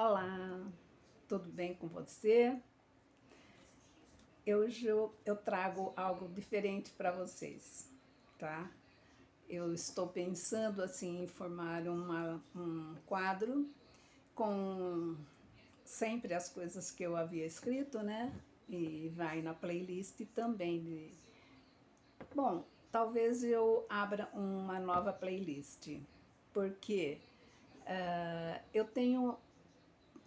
Olá, tudo bem com você? Hoje eu trago algo diferente para vocês, tá? Eu estou pensando assim em formar um quadro com sempre as coisas que eu havia escrito, né? E vai na playlist também Bom, talvez eu abra uma nova playlist, porque eu tenho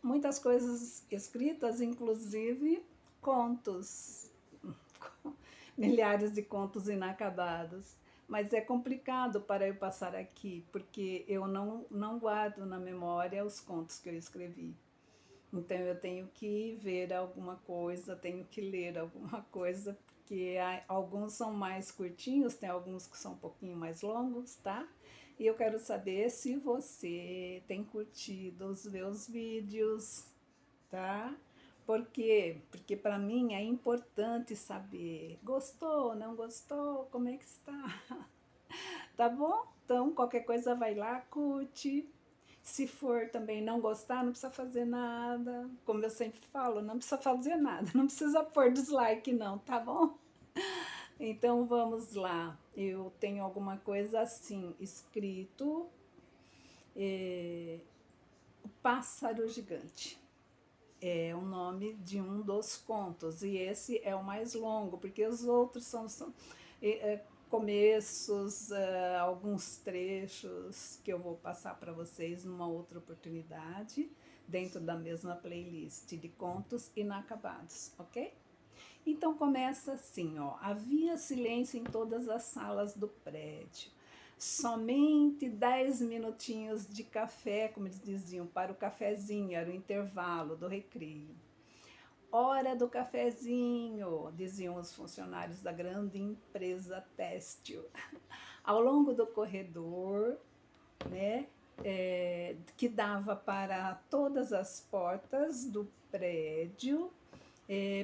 muitas coisas escritas, inclusive contos, milhares de contos inacabados. Mas é complicado para eu passar aqui, porque eu não guardo na memória os contos que eu escrevi. Então eu tenho que ver alguma coisa, tenho que ler alguma coisa, porque alguns são mais curtinhos, tem alguns que são um pouquinho mais longos, tá? E eu quero saber se você tem curtido os meus vídeos, tá? Por quê? Porque para mim é importante saber, gostou, não gostou, como é que está? Tá bom? Então, qualquer coisa vai lá, curte. Se for também não gostar, não precisa fazer nada. Como eu sempre falo, não precisa fazer nada, não precisa pôr dislike não, tá bom? Então vamos lá. Eu tenho alguma coisa assim, escrito, o pássaro gigante. É o nome de um dos contos, e esse é o mais longo, porque os outros são começos, alguns trechos que eu vou passar para vocês numa outra oportunidade, dentro da mesma playlist de contos inacabados, ok? Então começa assim, ó. Havia silêncio em todas as salas do prédio. Somente 10 minutinhos de café, como eles diziam, para o cafezinho, era o intervalo do recreio. Hora do cafezinho, diziam os funcionários da grande empresa têxtil. Ao longo do corredor, né, que dava para todas as portas do prédio,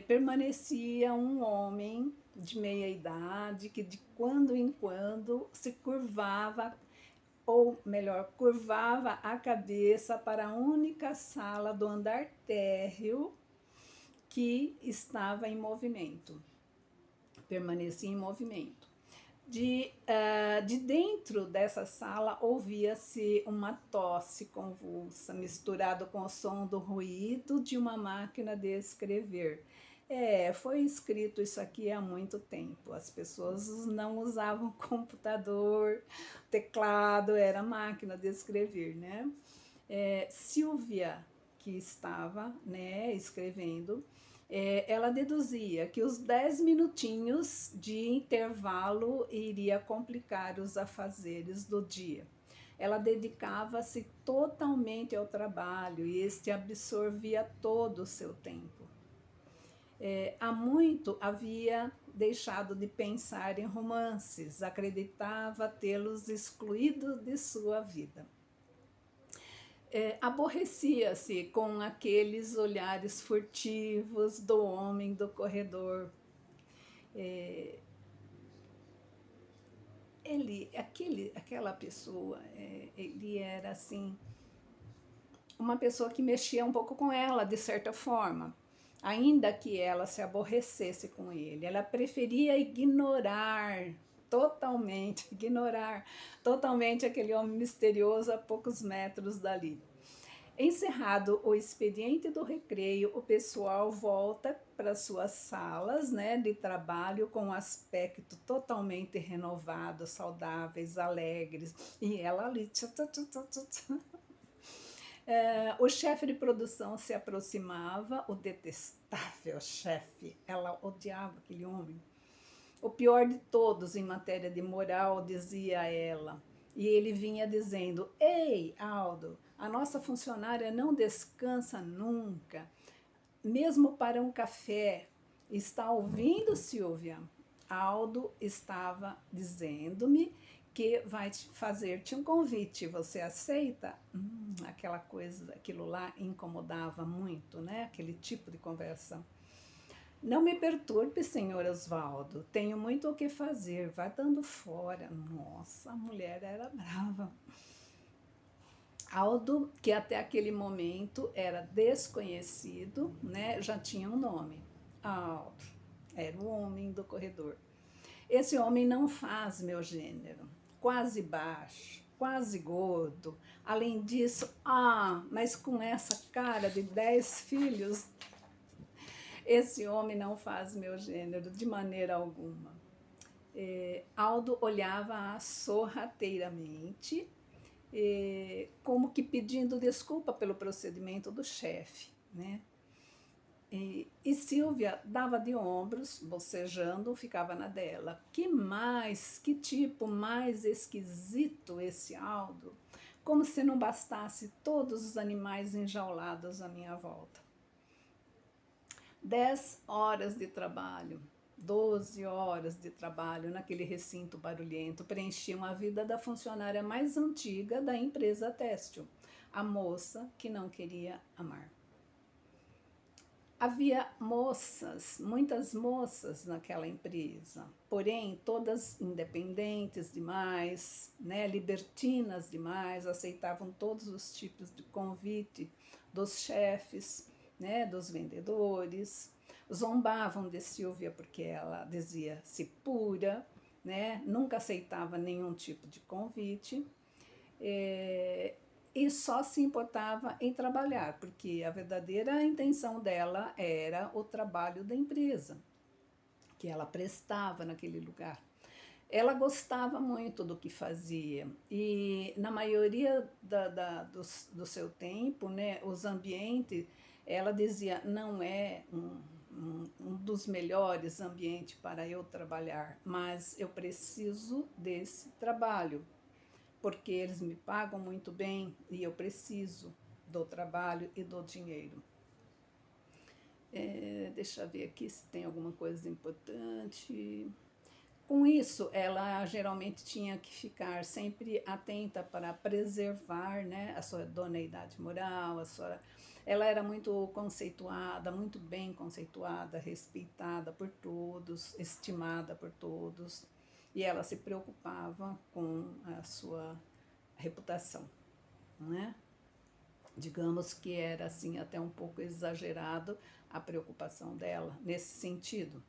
permanecia um homem de meia idade que de quando em quando se curvava, ou melhor, curvava a cabeça para a única sala do andar térreo que estava em movimento, permanecia em movimento. De dentro dessa sala ouvia-se uma tosse convulsa, misturado com o som do ruído de uma máquina de escrever. Foi escrito isso aqui há muito tempo. As pessoas não usavam computador, teclado, era máquina de escrever, né? Silvia, que estava, né, escrevendo, ela deduzia que os 10 minutinhos de intervalo iria complicar os afazeres do dia. Ela dedicava-se totalmente ao trabalho e este absorvia todo o seu tempo. Há muito havia deixado de pensar em romances, acreditava tê-los excluídos de sua vida. Aborrecia-se com aqueles olhares furtivos do homem do corredor. Aquela pessoa, ele era assim, uma pessoa que mexia um pouco com ela, de certa forma. Ainda que ela se aborrecesse com ele, ela preferia ignorar totalmente aquele homem misterioso a poucos metros dali. Encerrado o expediente do recreio, o pessoal volta para suas salas, né, de trabalho com um aspecto totalmente renovado, saudáveis, alegres. E ela ali. O chefe de produção se aproximava, o detestável chefe. Ela odiava aquele homem. O pior de todos em matéria de moral, dizia ela. E ele vinha dizendo: Ei, Aldo, a nossa funcionária não descansa nunca, mesmo para um café. Está ouvindo, Silvia? Aldo estava dizendo-me que vai fazer-te um convite. Você aceita? Aquela coisa, aquilo lá incomodava muito, né? Aquele tipo de conversa. Não me perturbe, senhor Osvaldo. Tenho muito o que fazer. Vá dando fora. Nossa, a mulher era brava. Aldo, que até aquele momento era desconhecido, né, já tinha um nome. Aldo era o homem do corredor. Esse homem não faz meu gênero, quase baixo, quase gordo. Além disso, mas com essa cara de 10 filhos, esse homem não faz meu gênero de maneira alguma. Aldo olhava sorrateiramente, como que pedindo desculpa pelo procedimento do chefe, né? E Silvia dava de ombros, bocejando, ficava na dela. Que tipo mais esquisito esse Aldo, como se não bastasse todos os animais enjaulados à minha volta. 10 horas de trabalho, 12 horas de trabalho naquele recinto barulhento preenchiam a vida da funcionária mais antiga da empresa têxtil, a moça que não queria amar. Havia moças, muitas moças naquela empresa, porém todas independentes demais, né, libertinas demais, aceitavam todos os tipos de convite dos chefes, né, dos vendedores, zombavam de Silvia porque ela dizia-se pura, né, nunca aceitava nenhum tipo de convite. E só se importava em trabalhar, porque a verdadeira intenção dela era o trabalho da empresa, que ela prestava naquele lugar. Ela gostava muito do que fazia e na maioria do seu tempo, né, os ambientes, ela dizia, não é um dos melhores ambientes para eu trabalhar, mas eu preciso desse trabalho, porque eles me pagam muito bem e eu preciso do trabalho e do dinheiro. Deixa eu ver aqui se tem alguma coisa importante. Com isso, ela geralmente tinha que ficar sempre atenta para preservar, né, a sua idoneidade moral, ela era muito conceituada, muito bem conceituada, respeitada por todos, estimada por todos, e ela se preocupava com a sua reputação, né? Digamos que era assim até um pouco exagerado a preocupação dela nesse sentido.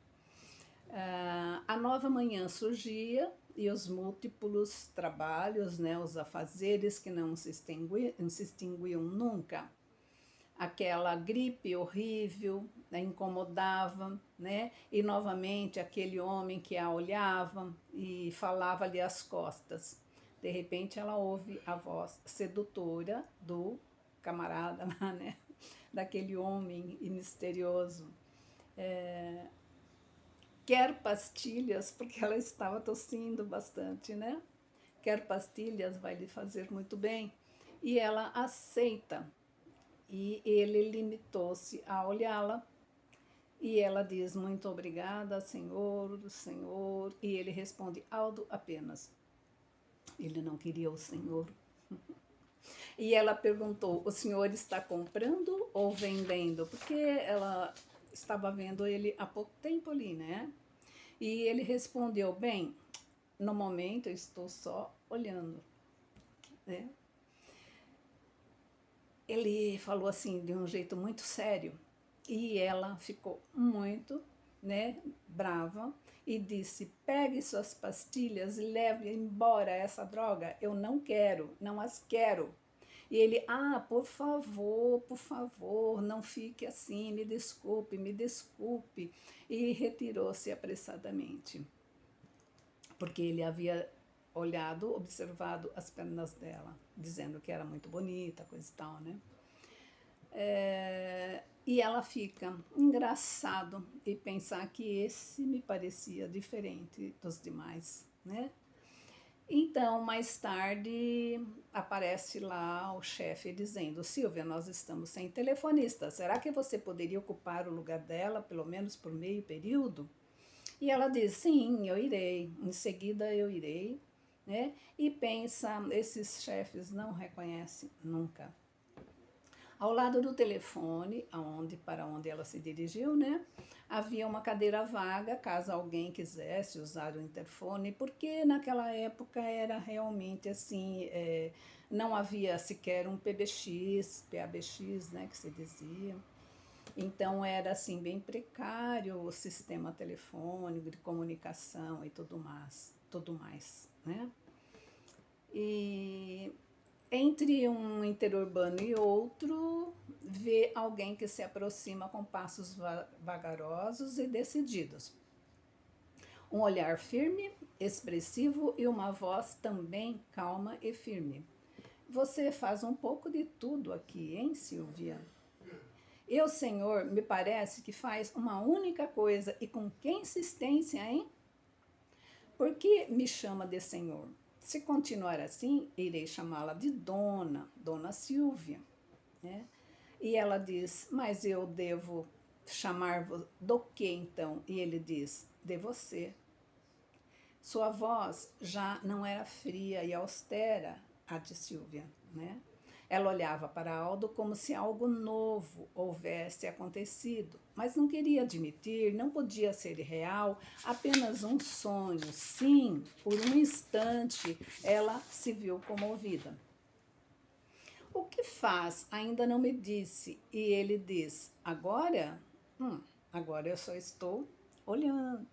A nova manhã surgia e os múltiplos trabalhos, né, os afazeres que não se extinguiam nunca. Aquela gripe horrível, né, incomodava, né? E novamente aquele homem que a olhava e falava-lhe às costas. De repente ela ouve a voz sedutora do camarada lá, né? Daquele homem misterioso. Quer pastilhas, porque ela estava tossindo bastante, né? Quer pastilhas, vai lhe fazer muito bem. E ela aceita. E ele limitou-se a olhá-la. E ela diz, muito obrigada, senhor, senhor. E ele responde, Aldo apenas. Ele não queria o senhor. E ela perguntou, o senhor está comprando ou vendendo? Porque ela estava vendo ele há pouco tempo ali, né? E ele respondeu, bem, no momento eu estou só olhando, né? Ele falou assim de um jeito muito sério e ela ficou muito, né, brava e disse, pegue suas pastilhas e leve embora essa droga, eu não quero, não as quero. E ele, por favor, não fique assim, me desculpe, me desculpe. E retirou-se apressadamente, porque ele havia olhado, observado as pernas dela, dizendo que era muito bonita, coisa e tal, né? E ela fica, engraçado, e pensar que esse me parecia diferente dos demais, né? Então, mais tarde, aparece lá o chefe dizendo, Silvia, nós estamos sem telefonista, será que você poderia ocupar o lugar dela, pelo menos por meio período? E ela diz, sim, eu irei, em seguida eu irei, né? E pensa, esses chefes não reconhecem nunca. Ao lado do telefone, para onde ela se dirigiu, né, havia uma cadeira vaga, caso alguém quisesse usar o interfone, porque naquela época era realmente assim, não havia sequer um PABX, né, que se dizia. Então era assim bem precário o sistema telefônico de comunicação e tudo mais, né? E entre um interurbano e outro, vê alguém que se aproxima com passos vagarosos e decididos. Um olhar firme, expressivo e uma voz também calma e firme. Você faz um pouco de tudo aqui, hein, Silvia? E o Senhor me parece que faz uma única coisa e com que insistência, hein? Por que me chama de Senhor? Se continuar assim, irei chamá-la de Dona Silvia, né? E ela diz, mas eu devo chamar do que então? E ele diz, de você. Sua voz já não era fria e austera, a de Silvia, né? Ela olhava para Aldo como se algo novo houvesse acontecido, mas não queria admitir, não podia ser real, apenas um sonho. Sim, por um instante ela se viu comovida. O que faz? Ainda não me disse. E ele diz: agora? Agora eu só estou olhando.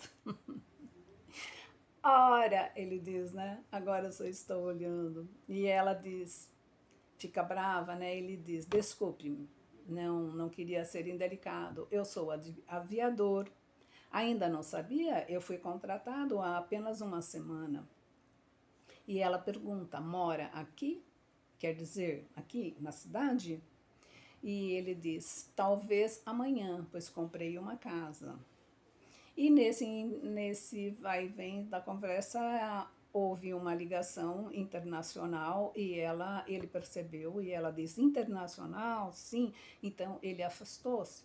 Ora, ele diz, né? Agora eu só estou olhando. E ela diz: fica brava, né? Ele diz: desculpe-me, não queria ser indelicado. Eu sou aviador. Ainda não sabia? Eu fui contratado há apenas uma semana. E ela pergunta: mora aqui? Quer dizer, aqui na cidade? E ele diz: talvez amanhã, pois comprei uma casa. E nesse vai e vem da conversa, houve uma ligação internacional e ele percebeu e ela disse: internacional? Sim. Então ele afastou-se.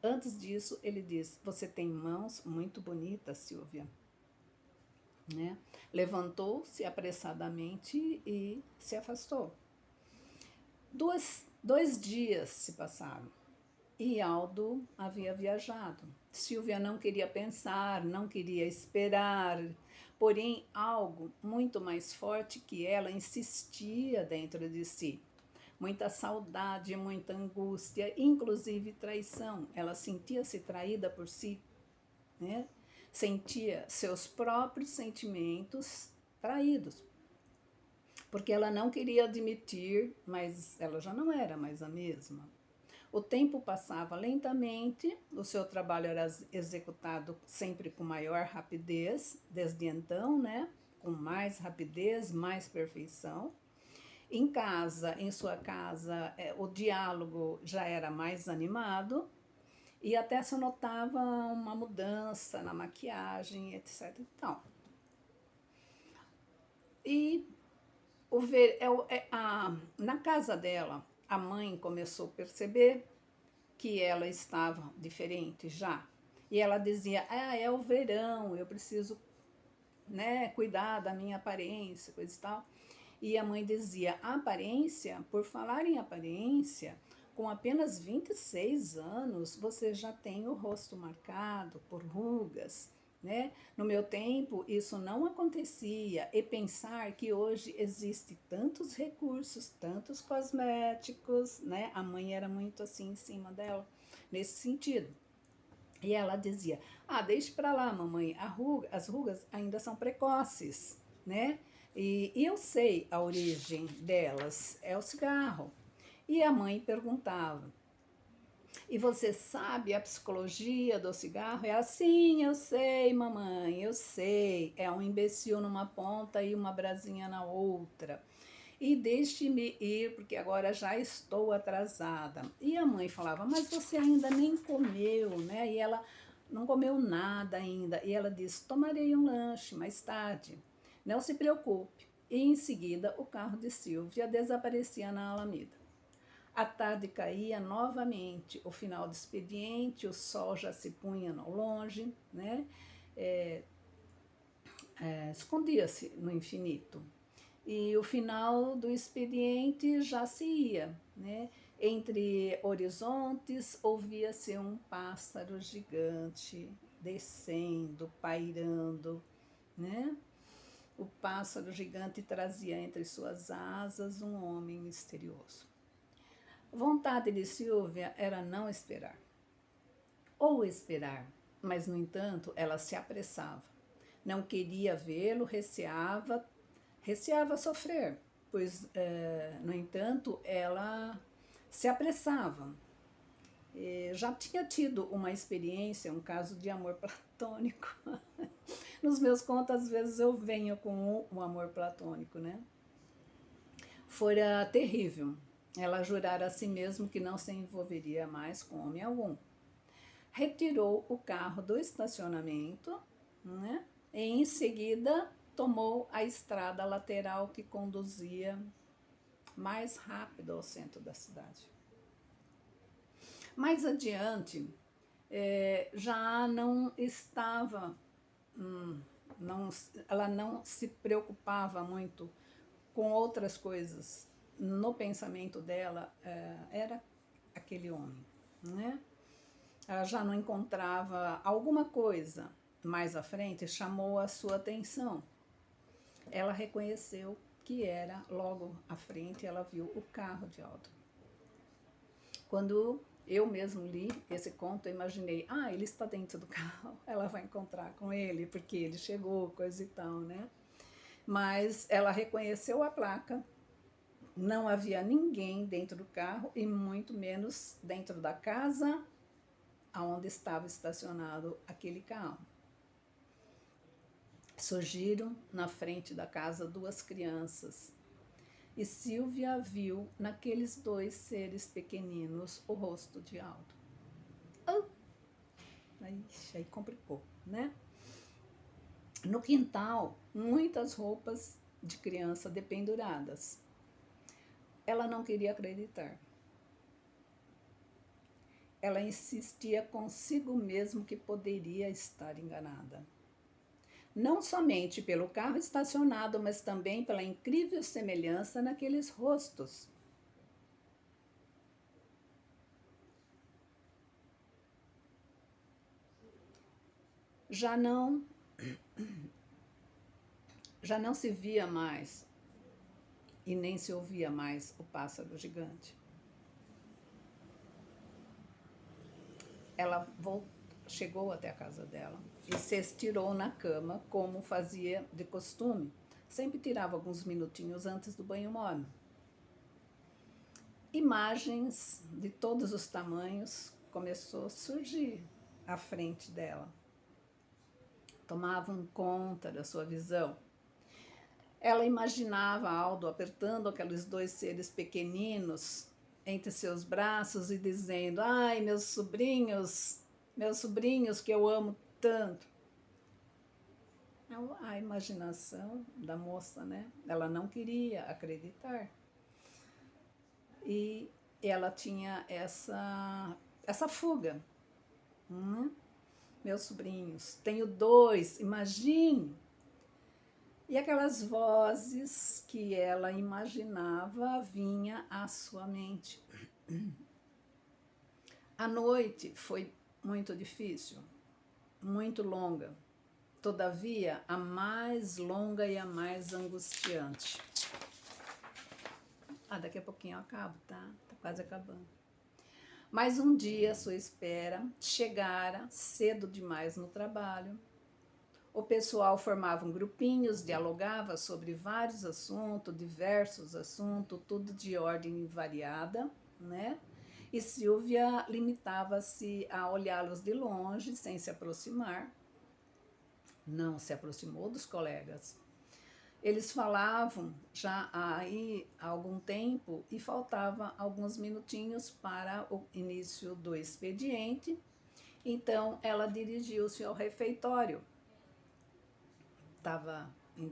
Antes disso, ele disse: você tem mãos muito bonitas, Silvia. Né? Levantou-se apressadamente e se afastou. Dois dias se passaram e Aldo havia viajado. Silvia não queria pensar, não queria esperar, porém algo muito mais forte que ela insistia dentro de si. Muita saudade, muita angústia, inclusive traição. Ela sentia-se traída por si, né? Sentia seus próprios sentimentos traídos, porque ela não queria admitir, mas ela já não era mais a mesma. O tempo passava lentamente, o seu trabalho era executado sempre com maior rapidez, desde então, né? Com mais rapidez, mais perfeição. Em casa, em sua casa, o diálogo já era mais animado e até se notava uma mudança na maquiagem, etc. Então, e na casa dela, a mãe começou a perceber que ela estava diferente já. E ela dizia: é o verão, eu preciso, né, cuidar da minha aparência, coisa e tal. E a mãe dizia: a aparência, por falar em aparência, com apenas 26 anos, você já tem o rosto marcado por rugas, né? No meu tempo, isso não acontecia. E pensar que hoje existe tantos recursos, tantos cosméticos, né? A mãe era muito assim em cima dela, nesse sentido. E ela dizia: deixe para lá, mamãe, as rugas ainda são precoces, né? E eu sei a origem delas, é o cigarro. E a mãe perguntava: e você sabe a psicologia do cigarro? É assim, eu sei, mamãe, eu sei. É um imbecil numa ponta e uma brasinha na outra. E deixe-me ir, porque agora já estou atrasada. E a mãe falava: mas você ainda nem comeu, né? E ela não comeu nada ainda. E ela disse: tomarei um lanche mais tarde. Não se preocupe. E em seguida o carro de Silvia desaparecia na Alameda. A tarde caía novamente, o final do expediente, o sol já se punha ao longe, né? Escondia-se no infinito. E o final do expediente já se ia, né? Entre horizontes ouvia-se um pássaro gigante descendo, pairando, né? O pássaro gigante trazia entre suas asas um homem misterioso. Vontade de Silvia era não esperar, ou esperar, mas, no entanto, ela se apressava. Não queria vê-lo, receava sofrer, pois, no entanto, ela se apressava. Já tinha tido uma experiência, um caso de amor platônico. Nos meus contos, às vezes, eu venho com um amor platônico, né? Fora terrível. Ela jurara a si mesma que não se envolveria mais com homem algum. Retirou o carro do estacionamento, né? E em seguida tomou a estrada lateral que conduzia mais rápido ao centro da cidade. Mais adiante, já não estava, ela não se preocupava muito com outras coisas. No pensamento dela, era aquele homem, né? Ela já não encontrava alguma coisa mais à frente, chamou a sua atenção. Ela reconheceu que era logo à frente, ela viu o carro de Aldo. Quando eu mesmo li esse conto, eu imaginei, ele está dentro do carro, ela vai encontrar com ele, porque ele chegou, coisa e tal, né? Mas ela reconheceu a placa, não havia ninguém dentro do carro e muito menos dentro da casa onde estava estacionado aquele carro. Surgiram na frente da casa duas crianças e Silvia viu naqueles dois seres pequeninos o rosto de Aldo. Aí complicou, né? No quintal, muitas roupas de criança dependuradas. Ela não queria acreditar. Ela insistia consigo mesmo que poderia estar enganada. Não somente pelo carro estacionado, mas também pela incrível semelhança naqueles rostos. Já não se via mais e nem se ouvia mais o pássaro gigante. Ela chegou até a casa dela e se estirou na cama, como fazia de costume. Sempre tirava alguns minutinhos antes do banho morno. Imagens de todos os tamanhos começou a surgir à frente dela. Tomavam conta da sua visão. Ela imaginava Aldo apertando aqueles dois seres pequeninos entre seus braços e dizendo: ai, meus sobrinhos que eu amo tanto. A imaginação da moça, né? Ela não queria acreditar. E ela tinha essa fuga. Meus sobrinhos, tenho dois, imagine. E aquelas vozes que ela imaginava vinha à sua mente. A noite foi muito difícil, muito longa. Todavia, a mais longa e a mais angustiante. Daqui a pouquinho eu acabo, tá? Tá quase acabando. Mas um dia a sua espera chegara cedo demais no trabalho. O pessoal formava grupinhos, dialogava sobre vários assuntos, diversos assuntos, tudo de ordem variada, né? E Silvia limitava-se a olhá-los de longe, sem se aproximar. Não se aproximou dos colegas. Eles falavam já aí há algum tempo e faltava alguns minutinhos para o início do expediente. Então, ela dirigiu-se ao refeitório. Estava em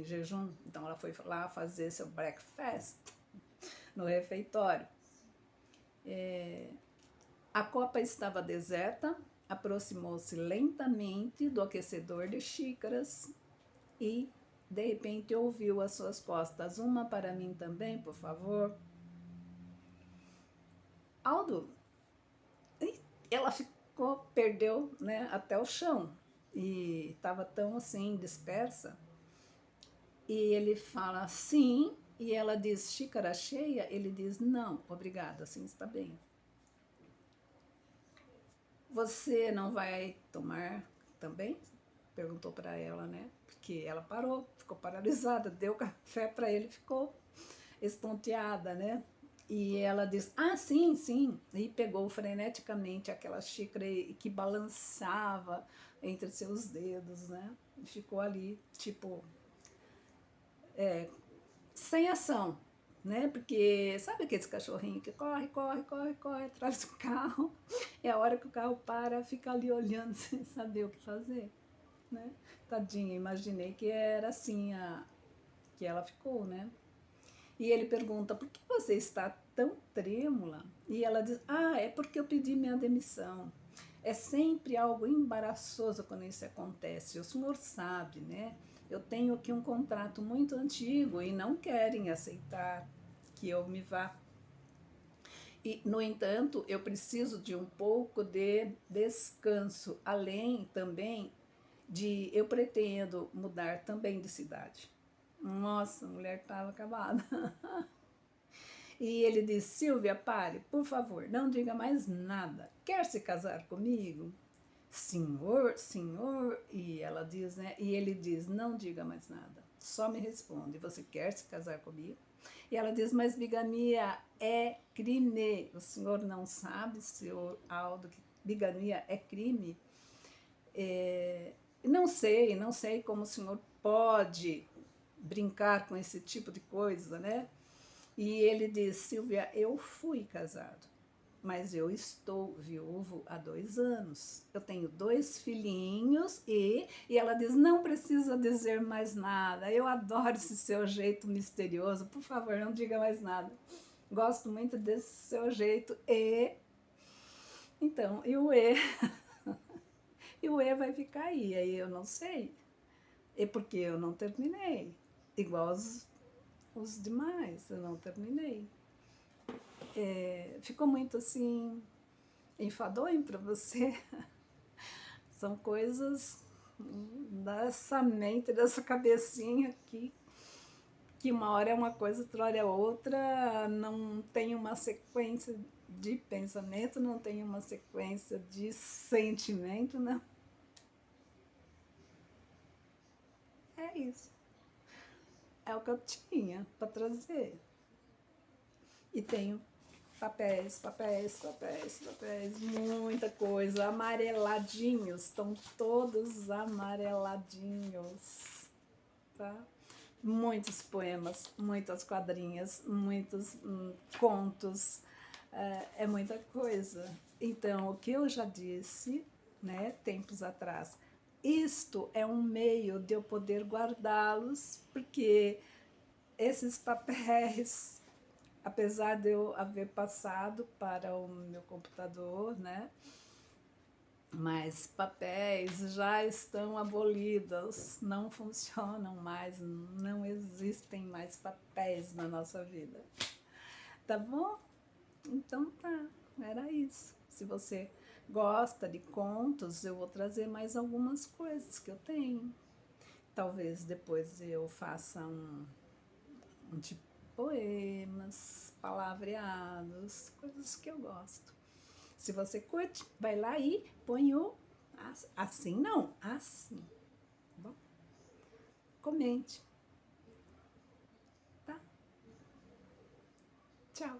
jejum, então ela foi lá fazer seu breakfast no refeitório. A copa estava deserta, aproximou-se lentamente do aquecedor de xícaras e, de repente, ouviu às suas costas: uma para mim também, por favor. Aldo, e ela ficou, perdeu, né, até o chão. E estava tão assim, dispersa. E ele fala sim, e ela diz xícara cheia, ele diz não, obrigada, assim está bem. Você não vai tomar também? Perguntou para ela, né? Porque ela parou, ficou paralisada, deu café para ele, ficou estonteada, né? E ela diz, ah, sim, sim. E pegou freneticamente aquela xícara que balançava entre seus dedos, né? E ficou ali, tipo, sem ação, né? Porque sabe aqueles cachorrinhos que corre, corre, corre, corre atrás do carro, e a hora que o carro para, fica ali olhando sem saber o que fazer, né? Tadinha, imaginei que era assim que ela ficou, né? E ele pergunta, por que você está tão trêmula? E ela diz, ah, é porque eu pedi minha demissão. É sempre algo embaraçoso quando isso acontece. O senhor sabe, né? Eu tenho aqui um contrato muito antigo e não querem aceitar que eu me vá. E, no entanto, eu preciso de um pouco de descanso, além também de eu pretendo mudar também de cidade. Nossa, a mulher estava acabada. E ele disse, Silvia, pare, por favor, não diga mais nada. Quer se casar comigo? Senhor, senhor, e ela diz, né? E ele diz, não diga mais nada. Só me responde, você quer se casar comigo? E ela diz, mas bigamia é crime. O senhor não sabe, senhor Aldo, que bigamia é crime? Não sei como o senhor pode brincar com esse tipo de coisa, né? E ele diz, Silvia, eu fui casado, mas eu estou viúvo há 2 anos. Eu tenho 2 filhinhos e ela diz, não precisa dizer mais nada. Eu adoro esse seu jeito misterioso. Por favor, não diga mais nada. Gosto muito desse seu jeito. Então, e o E vai ficar aí eu não sei. É porque eu não terminei. Igual os demais, eu não terminei. Ficou muito assim, enfadonho para você? São coisas dessa mente, dessa cabecinha aqui, que uma hora é uma coisa, outra hora é outra, não tem uma sequência de pensamento, não tem uma sequência de sentimento, né? É isso. É o que eu tinha para trazer. E tenho papéis, papéis, papéis, papéis, muita coisa, amareladinhos, estão todos amareladinhos, tá? Muitos poemas, muitas quadrinhas, muitos contos, é muita coisa. Então, o que eu já disse, né, tempos atrás, isto é um meio de eu poder guardá-los, porque esses papéis, apesar de eu haver passado para o meu computador, né, mas papéis já estão abolidos, não funcionam mais, não existem mais papéis na nossa vida. Tá bom? Então tá, era isso. Se você gosta de contos, eu vou trazer mais algumas coisas que eu tenho. Talvez depois eu faça um tipo de poemas, palavreados, coisas que eu gosto. Se você curte, vai lá e põe o assim não, assim. Tá bom? Comente, tá? Tchau.